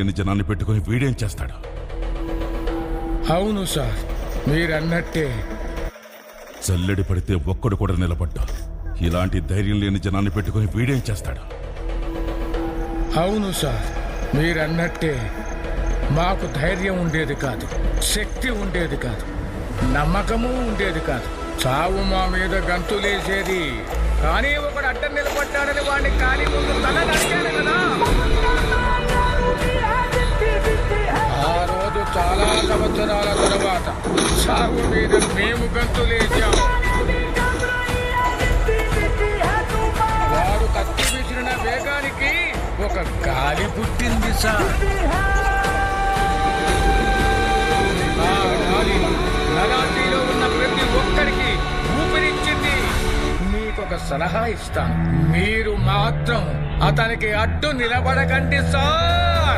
లేని జనాన్ని పెట్టుకుని వీడేం చేస్తాడు? అవును సార్, మీరన్నట్టే. చల్లడి పడితే ఒక్కడు కూడా నిలబడ్డా. ఇలాంటి ధైర్యం లేని జనాన్ని పెట్టుకుని వీడేం చేస్తాడు? అవును సార్, మీరన్నట్టే. మాకు ధైర్యం ఉండేది కాదు, శక్తి ఉండేది కాదు, నమ్మకము ఉండేది కాదు. చావు మా మీద గంతులేసేది. కానీ ఒకడు అడ్డం నిలబడ్డాడని వాడిని కాలి ముందు తల నరికాడు కదా. ఆ రోజు చాలా సంవత్సరాల తర్వాత చావు మీద మేము గంతులేసాము. వాడు కత్తి విసిరిన వేగానికి ఒక గాలి పుట్టింది సార్. ఆ గాలి నరాటిలో ఉన్న ప్రతి ఒక్కరికి ఊపిరిచ్చింది. మీకొక సలహా ఇస్తాను, మీరు మాత్రం అతనికి అడ్డు నిలబడకండి సార్.